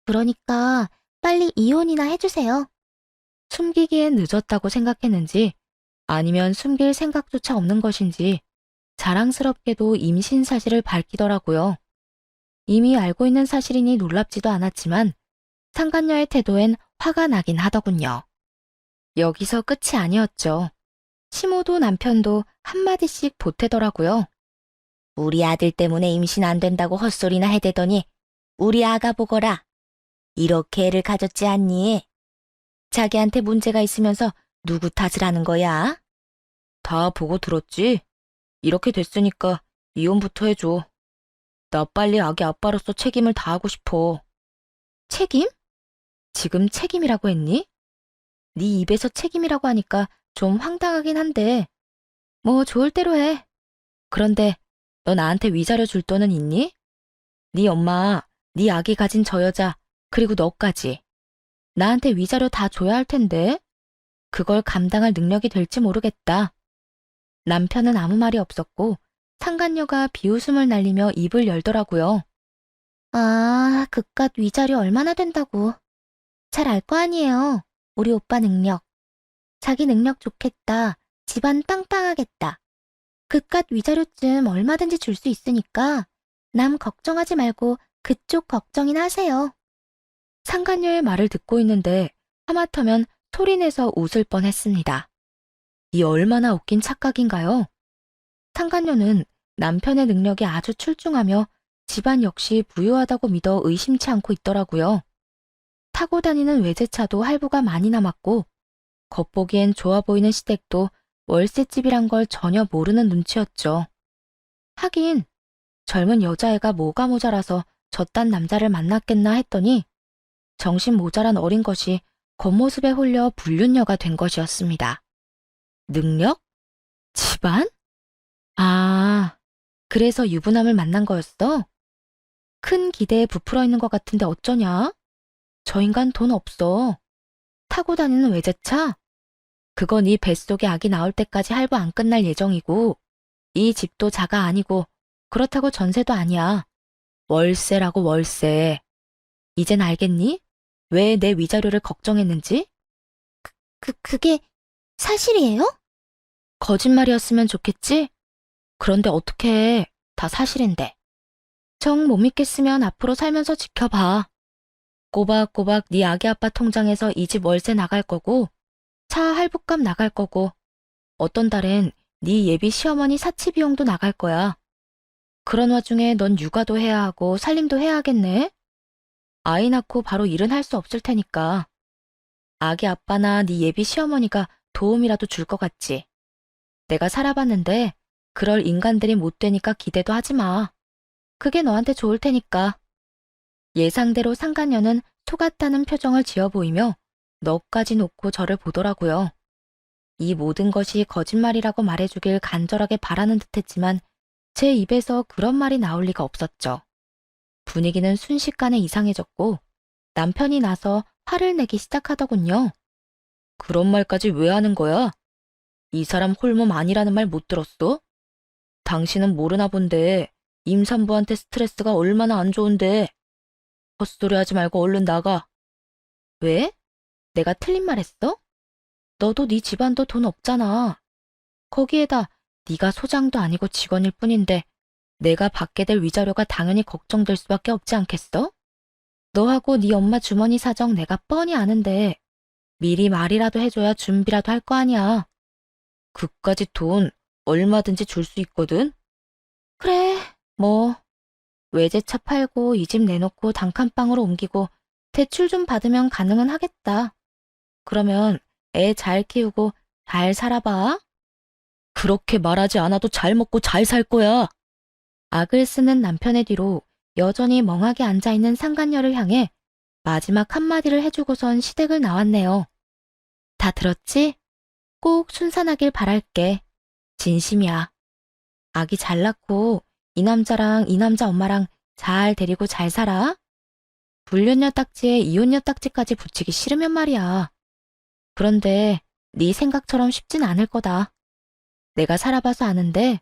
그러니까 빨리 이혼이나 해주세요. 숨기기엔 늦었다고 생각했는지 아니면 숨길 생각조차 없는 것인지 자랑스럽게도 임신 사실을 밝히더라고요. 이미 알고 있는 사실이니 놀랍지도 않았지만 상간녀의 태도엔 화가 나긴 하더군요. 여기서 끝이 아니었죠. 시모도 남편도 한마디씩 보태더라고요. 우리 아들 때문에 임신 안 된다고 헛소리나 해대더니 우리 아가 보거라. 이렇게 애를 가졌지 않니? 자기한테 문제가 있으면서 누구 탓을 하는 거야? 다 보고 들었지? 이렇게 됐으니까 이혼부터 해줘. 나 빨리 아기 아빠로서 책임을 다하고 싶어. 책임? 지금 책임이라고 했니? 네 입에서 책임이라고 하니까 좀 황당하긴 한데 뭐 좋을 대로 해. 그런데 너 나한테 위자료 줄 돈은 있니? 네 엄마, 네 아기 가진 저 여자, 그리고 너까지. 나한테 위자료 다 줘야 할 텐데 그걸 감당할 능력이 될지 모르겠다. 남편은 아무 말이 없었고 상간녀가 비웃음을 날리며 입을 열더라고요. 아, 그깟 위자료 얼마나 된다고. 잘 알 거 아니에요. 우리 오빠 능력. 자기 능력 좋겠다. 집안 빵빵하겠다. 그깟 위자료쯤 얼마든지 줄 수 있으니까 남 걱정하지 말고 그쪽 걱정이나 하세요. 상간녀의 말을 듣고 있는데 하마터면 소리내서 웃을 뻔했습니다. 이 얼마나 웃긴 착각인가요? 상간녀는 남편의 능력이 아주 출중하며 집안 역시 부유하다고 믿어 의심치 않고 있더라고요. 타고 다니는 외제차도 할부가 많이 남았고 겉보기엔 좋아 보이는 시댁도 월세집이란 걸 전혀 모르는 눈치였죠. 하긴 젊은 여자애가 뭐가 모자라서 저딴 남자를 만났겠나 했더니 정신 모자란 어린 것이 겉모습에 홀려 불륜녀가 된 것이었습니다. 능력? 집안? 아, 그래서 유부남을 만난 거였어? 큰 기대에 부풀어 있는 것 같은데 어쩌냐? 저 인간 돈 없어. 타고 다니는 외제차? 그건 이 뱃속에 아기 나올 때까지 할부 안 끝날 예정이고 이 집도 자가 아니고 그렇다고 전세도 아니야. 월세라고 월세. 이젠 알겠니? 왜 내 위자료를 걱정했는지? 그게 사실이에요? 거짓말이었으면 좋겠지? 그런데 어떻게 해? 다 사실인데. 정 못 믿겠으면 앞으로 살면서 지켜봐. 꼬박꼬박 네 아기 아빠 통장에서 이 집 월세 나갈 거고 차 할부값 나갈 거고 어떤 달엔 네 예비 시어머니 사치 비용도 나갈 거야. 그런 와중에 넌 육아도 해야 하고 살림도 해야 하겠네? 아이 낳고 바로 일은 할 수 없을 테니까. 아기 아빠나 네 예비 시어머니가 도움이라도 줄 것 같지. 내가 살아봤는데 그럴 인간들이 못 되니까 기대도 하지 마. 그게 너한테 좋을 테니까. 예상대로 상간녀는 속았다는 표정을 지어 보이며 넋까지 놓고 저를 보더라고요. 이 모든 것이 거짓말이라고 말해주길 간절하게 바라는 듯했지만 제 입에서 그런 말이 나올 리가 없었죠. 분위기는 순식간에 이상해졌고 남편이 나서 화를 내기 시작하더군요. 그런 말까지 왜 하는 거야? 이 사람 홀몸 아니라는 말 못 들었어? 당신은 모르나 본데 임산부한테 스트레스가 얼마나 안 좋은데. 헛소리 하지 말고 얼른 나가. 왜? 내가 틀린 말 했어? 너도 네 집안도 돈 없잖아. 거기에다 네가 소장도 아니고 직원일 뿐인데 내가 받게 될 위자료가 당연히 걱정될 수밖에 없지 않겠어? 너하고 네 엄마 주머니 사정 내가 뻔히 아는데 미리 말이라도 해줘야 준비라도 할 거 아니야. 그까짓 돈 얼마든지 줄 수 있거든. 그래, 뭐 외제차 팔고 이 집 내놓고 단칸방으로 옮기고 대출 좀 받으면 가능은 하겠다. 그러면 애 잘 키우고 잘 살아봐. 그렇게 말하지 않아도 잘 먹고 잘 살 거야. 악을 쓰는 남편의 뒤로 여전히 멍하게 앉아있는 상간녀를 향해 마지막 한마디를 해주고선 시댁을 나왔네요. 다 들었지? 꼭 순산하길 바랄게. 진심이야. 아기 잘 낳고 이 남자랑 이 남자 엄마랑 잘 데리고 잘 살아. 불륜녀 딱지에 이혼녀 딱지까지 붙이기 싫으면 말이야. 그런데 네 생각처럼 쉽진 않을 거다. 내가 살아봐서 아는데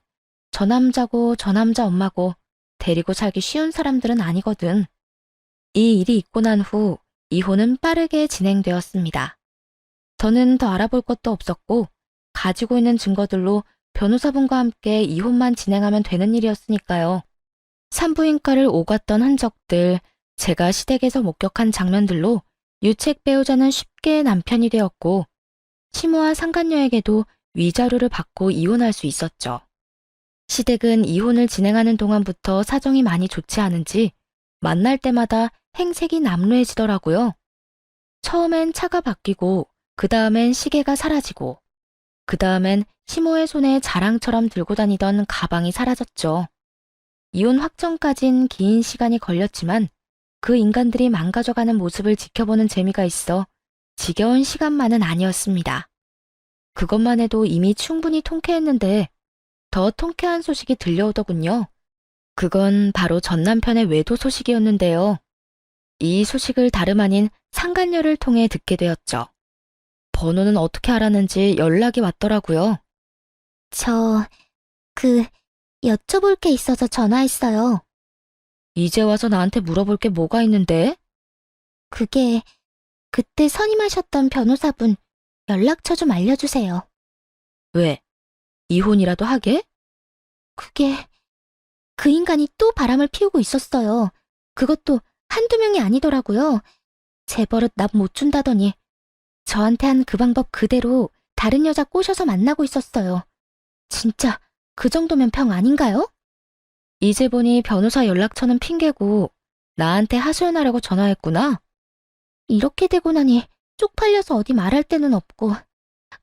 저 남자고 저 남자 엄마고 데리고 살기 쉬운 사람들은 아니거든. 이 일이 있고 난 후 이혼은 빠르게 진행되었습니다. 저는 더 알아볼 것도 없었고 가지고 있는 증거들로 변호사분과 함께 이혼만 진행하면 되는 일이었으니까요. 산부인과를 오갔던 흔적들, 제가 시댁에서 목격한 장면들로 유책 배우자는 쉽게 남편이 되었고 시모와 상간녀에게도 위자료를 받고 이혼할 수 있었죠. 시댁은 이혼을 진행하는 동안부터 사정이 많이 좋지 않은지 만날 때마다 행색이 남루해지더라고요. 처음엔 차가 바뀌고 그 다음엔 시계가 사라지고 그 다음엔 시모의 손에 자랑처럼 들고 다니던 가방이 사라졌죠. 이혼 확정까진 긴 시간이 걸렸지만 그 인간들이 망가져가는 모습을 지켜보는 재미가 있어 지겨운 시간만은 아니었습니다. 그것만 해도 이미 충분히 통쾌했는데 더 통쾌한 소식이 들려오더군요. 그건 바로 전 남편의 외도 소식이었는데요. 이 소식을 다름 아닌 상간녀를 통해 듣게 되었죠. 번호는 어떻게 알았는지 연락이 왔더라고요. 여쭤볼 게 있어서 전화했어요. 이제 와서 나한테 물어볼 게 뭐가 있는데? 그게, 그때 선임하셨던 변호사분 연락처 좀 알려주세요. 왜? 이혼이라도 하게? 그게, 그 인간이 또 바람을 피우고 있었어요. 그것도 한두 명이 아니더라고요. 제 버릇 납 못 준다더니 저한테 한 그 방법 그대로 다른 여자 꼬셔서 만나고 있었어요. 진짜 그 정도면 병 아닌가요? 이제 보니 변호사 연락처는 핑계고 나한테 하소연하려고 전화했구나. 이렇게 되고 나니 쪽팔려서 어디 말할 데는 없고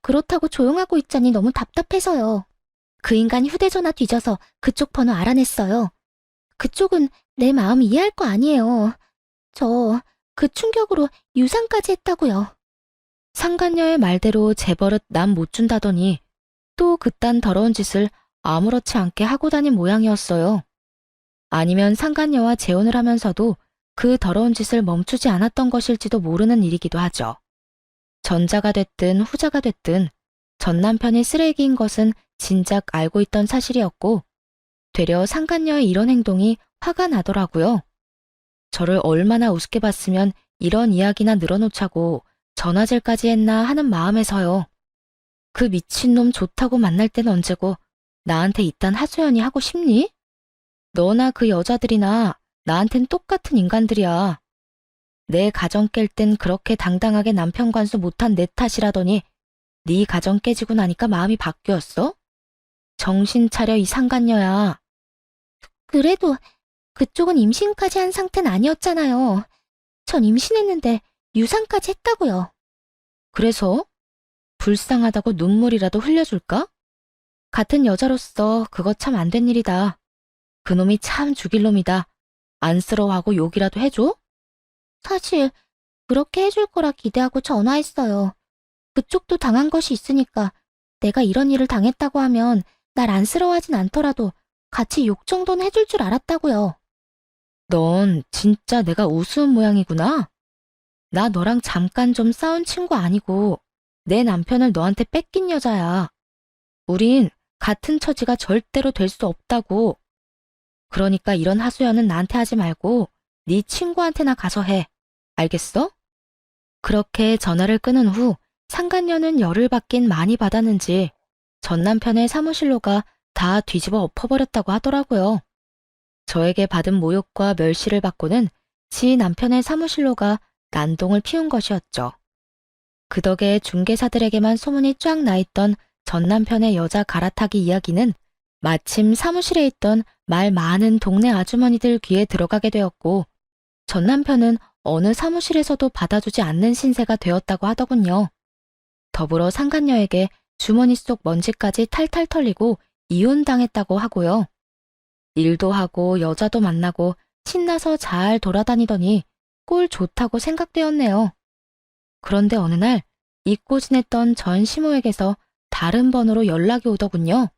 그렇다고 조용하고 있자니 너무 답답해서요. 그 인간 휴대전화 뒤져서 그쪽 번호 알아냈어요. 그쪽은 내 마음 이해할 거 아니에요. 저 그 충격으로 유산까지 했다고요. 상간녀의 말대로 제 버릇 남 못 준다더니 또 그딴 더러운 짓을 아무렇지 않게 하고 다닌 모양이었어요. 아니면 상간녀와 재혼을 하면서도 그 더러운 짓을 멈추지 않았던 것일지도 모르는 일이기도 하죠. 전자가 됐든 후자가 됐든 전 남편이 쓰레기인 것은 진작 알고 있던 사실이었고 되려 상간녀의 이런 행동이 화가 나더라고요. 저를 얼마나 우습게 봤으면 이런 이야기나 늘어놓자고 전화질까지 했나 하는 마음에서요. 그 미친놈 좋다고 만날 땐 언제고 나한테 이딴 하소연이 하고 싶니? 너나 그 여자들이나 나한텐 똑같은 인간들이야. 내 가정 깰 땐 그렇게 당당하게 남편 관수 못한 내 탓이라더니 네 가정 깨지고 나니까 마음이 바뀌었어? 정신 차려 이 상간녀야. 그래도 그쪽은 임신까지 한 상태는 아니었잖아요. 전 임신했는데 유산까지 했다고요. 그래서? 불쌍하다고 눈물이라도 흘려줄까? 같은 여자로서 그거 참 안 된 일이다. 그놈이 참 죽일 놈이다. 안쓰러워하고 욕이라도 해줘? 사실 그렇게 해줄 거라 기대하고 전화했어요. 그쪽도 당한 것이 있으니까 내가 이런 일을 당했다고 하면 날 안쓰러워하진 않더라도 같이 욕 정도는 해줄 줄 알았다고요. 넌 진짜 내가 우스운 모양이구나. 나 너랑 잠깐 좀 싸운 친구 아니고 내 남편을 너한테 뺏긴 여자야. 우린 같은 처지가 절대로 될 수 없다고. 그러니까 이런 하소연은 나한테 하지 말고 네 친구한테나 가서 해. 알겠어? 그렇게 전화를 끊은 후 상간녀는 열을 받긴 많이 받았는지 전 남편의 사무실로가 다 뒤집어 엎어버렸다고 하더라고요. 저에게 받은 모욕과 멸시를 받고는 지 남편의 사무실로가 난동을 피운 것이었죠. 그 덕에 중개사들에게만 소문이 쫙 나 있던 전 남편의 여자 갈아타기 이야기는 마침 사무실에 있던 말 많은 동네 아주머니들 귀에 들어가게 되었고 전 남편은 어느 사무실에서도 받아주지 않는 신세가 되었다고 하더군요. 더불어 상간녀에게 주머니 속 먼지까지 탈탈 털리고 이혼당했다고 하고요. 일도 하고 여자도 만나고 신나서 잘 돌아다니더니 꼴 좋다고 생각되었네요. 그런데 어느 날 잊고 지냈던 전 시모에게서 다른 번호로 연락이 오더군요.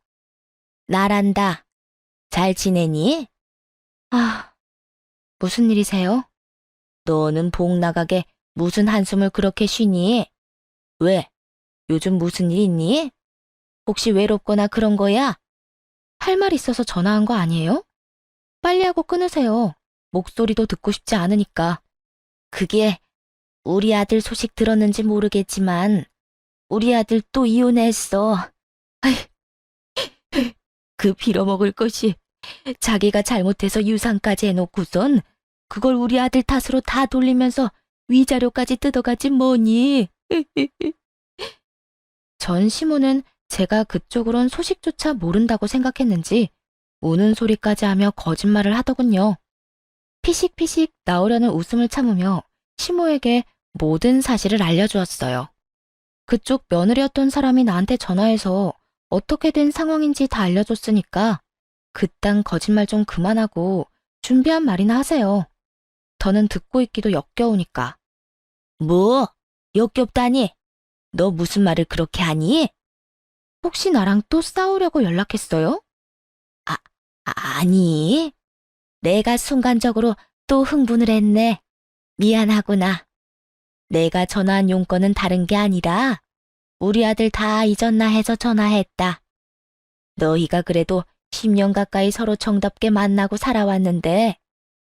나란다. 잘 지내니? 아, 무슨 일이세요? 너는 복 나가게 무슨 한숨을 그렇게 쉬니? 왜? 요즘 무슨 일 있니? 혹시 외롭거나 그런 거야? 할 말 있어서 전화한 거 아니에요? 빨리 하고 끊으세요. 목소리도 듣고 싶지 않으니까. 그게 우리 아들 소식 들었는지 모르겠지만 우리 아들 또 이혼했어. 아이, 그 빌어먹을 것이 자기가 잘못해서 유산까지 해놓고선 그걸 우리 아들 탓으로 다 돌리면서 위자료까지 뜯어가지 뭐니. 전 시모는 제가 그쪽으론 소식조차 모른다고 생각했는지 우는 소리까지 하며 거짓말을 하더군요. 피식피식 나오려는 웃음을 참으며 시모에게 모든 사실을 알려주었어요. 그쪽 며느리였던 사람이 나한테 전화해서 어떻게 된 상황인지 다 알려줬으니까 그딴 거짓말 좀 그만하고 준비한 말이나 하세요. 더는 듣고 있기도 역겨우니까. 뭐? 역겹다니? 너 무슨 말을 그렇게 하니? 혹시 나랑 또 싸우려고 연락했어요? 아니. 내가 순간적으로 또 흥분을 했네. 미안하구나. 내가 전화한 용건은 다른 게 아니라 우리 아들 다 잊었나 해서 전화했다. 너희가 그래도 10년 가까이 서로 정답게 만나고 살아왔는데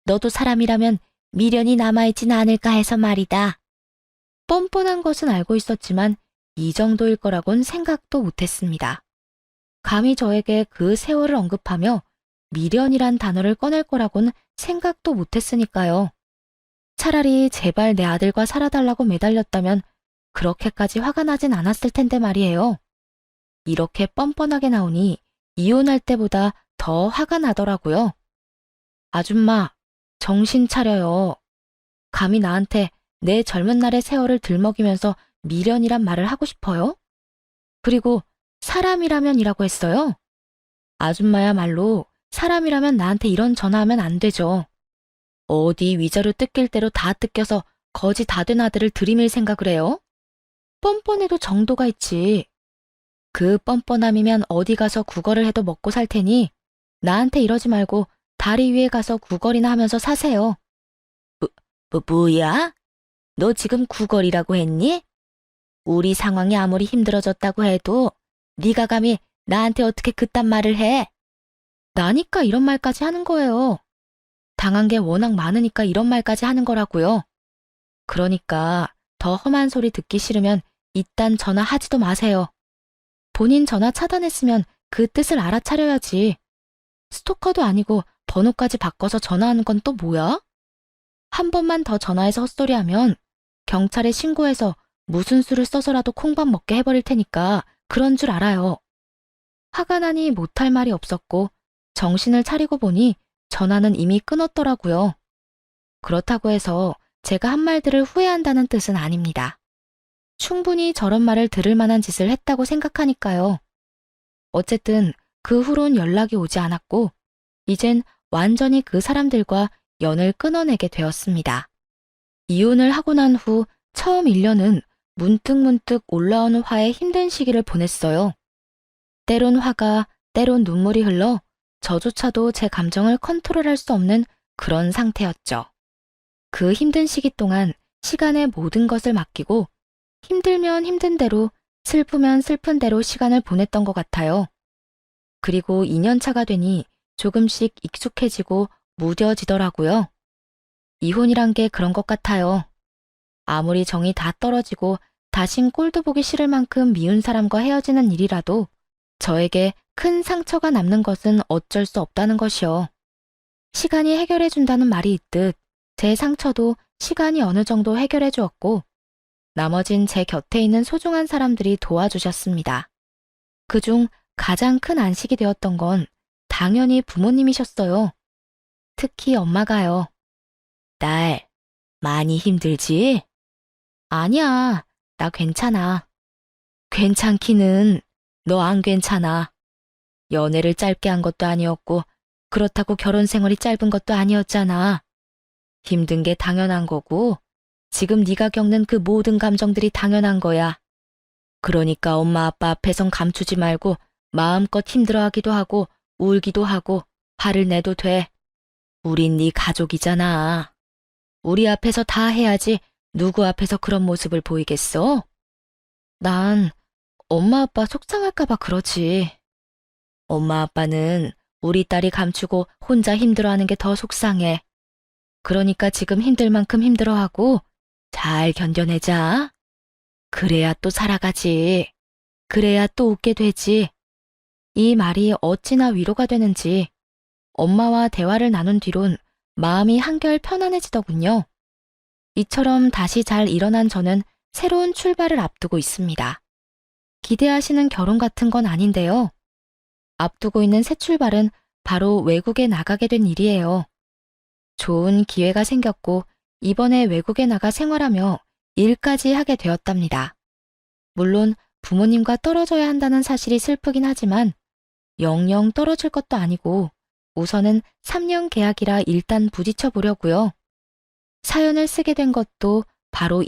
너도 사람이라면 미련이 남아있진 않을까 해서 말이다. 뻔뻔한 것은 알고 있었지만 이 정도일 거라곤 생각도 못했습니다. 감히 저에게 그 세월을 언급하며 미련이란 단어를 꺼낼 거라곤 생각도 못했으니까요. 차라리 제발 내 아들과 살아달라고 매달렸다면 그렇게까지 화가 나진 않았을 텐데 말이에요. 이렇게 뻔뻔하게 나오니 이혼할 때보다 더 화가 나더라고요. 아줌마, 정신 차려요. 감히 나한테 내 젊은 날의 세월을 들먹이면서 미련이란 말을 하고 싶어요? 그리고 사람이라면이라고 했어요? 아줌마야말로 사람이라면 나한테 이런 전화하면 안 되죠. 어디 위자료 뜯길 대로 다 뜯겨서 거지 다 된 아들을 들이밀 생각을 해요? 뻔뻔해도 정도가 있지. 그 뻔뻔함이면 어디 가서 구걸을 해도 먹고 살 테니 나한테 이러지 말고 다리 위에 가서 구걸이나 하면서 사세요. 뭐야? 너 지금 구걸이라고 했니? 우리 상황이 아무리 힘들어졌다고 해도 네가 감히 나한테 어떻게 그딴 말을 해? 나니까 이런 말까지 하는 거예요. 당한 게 워낙 많으니까 이런 말까지 하는 거라고요. 그러니까 더 험한 소리 듣기 싫으면 이딴 전화하지도 마세요. 본인 전화 차단했으면 그 뜻을 알아차려야지. 스토커도 아니고 번호까지 바꿔서 전화하는 건 또 뭐야? 한 번만 더 전화해서 헛소리하면 경찰에 신고해서 무슨 수를 써서라도 콩밥 먹게 해버릴 테니까 그런 줄 알아요. 화가 나니 못할 말이 없었고 정신을 차리고 보니 전화는 이미 끊었더라고요. 그렇다고 해서 제가 한 말들을 후회한다는 뜻은 아닙니다. 충분히 저런 말을 들을 만한 짓을 했다고 생각하니까요. 어쨌든 그 후론 연락이 오지 않았고 이젠 완전히 그 사람들과 연을 끊어내게 되었습니다. 이혼을 하고 난 후 처음 1년은 문득문득 올라오는 화에 힘든 시기를 보냈어요. 때론 화가, 때론 눈물이 흘러 저조차도 제 감정을 컨트롤할 수 없는 그런 상태였죠. 그 힘든 시기 동안 시간에 모든 것을 맡기고 힘들면 힘든 대로, 슬프면 슬픈 대로 시간을 보냈던 것 같아요. 그리고 2년 차가 되니 조금씩 익숙해지고 무뎌지더라고요. 이혼이란 게 그런 것 같아요. 아무리 정이 다 떨어지고 다신 꼴도 보기 싫을 만큼 미운 사람과 헤어지는 일이라도 저에게 큰 상처가 남는 것은 어쩔 수 없다는 것이요. 시간이 해결해 준다는 말이 있듯 제 상처도 시간이 어느 정도 해결해 주었고 나머진 제 곁에 있는 소중한 사람들이 도와주셨습니다. 그중 가장 큰 안식이 되었던 건 당연히 부모님이셨어요. 특히 엄마가요. 딸, 많이 힘들지? 아니야, 나 괜찮아. 괜찮기는 너 안 괜찮아. 연애를 짧게 한 것도 아니었고 그렇다고 결혼 생활이 짧은 것도 아니었잖아. 힘든 게 당연한 거고 지금 네가 겪는 그 모든 감정들이 당연한 거야. 그러니까 엄마 아빠 앞에선 감추지 말고 마음껏 힘들어하기도 하고 울기도 하고 화를 내도 돼. 우린 네 가족이잖아. 우리 앞에서 다 해야지 누구 앞에서 그런 모습을 보이겠어? 난 엄마 아빠 속상할까봐 그러지. 엄마 아빠는 우리 딸이 감추고 혼자 힘들어하는 게 더 속상해. 그러니까 지금 힘들 만큼 힘들어하고 잘 견뎌내자. 그래야 또 살아가지. 그래야 또 웃게 되지. 이 말이 어찌나 위로가 되는지 엄마와 대화를 나눈 뒤론 마음이 한결 편안해지더군요. 이처럼 다시 잘 일어난 저는 새로운 출발을 앞두고 있습니다. 기대하시는 결혼 같은 건 아닌데요. 앞두고 있는 새 출발은 바로 외국에 나가게 된 일이에요. 좋은 기회가 생겼고 이번에 외국에 나가 생활하며 일까지 하게 되었답니다. 물론 부모님과 떨어져야 한다는 사실이 슬프긴 하지만 영영 떨어질 것도 아니고 우선은 3년 계약이라 일단 부딪혀 보려고요. 사연을 쓰게 된 것도 바로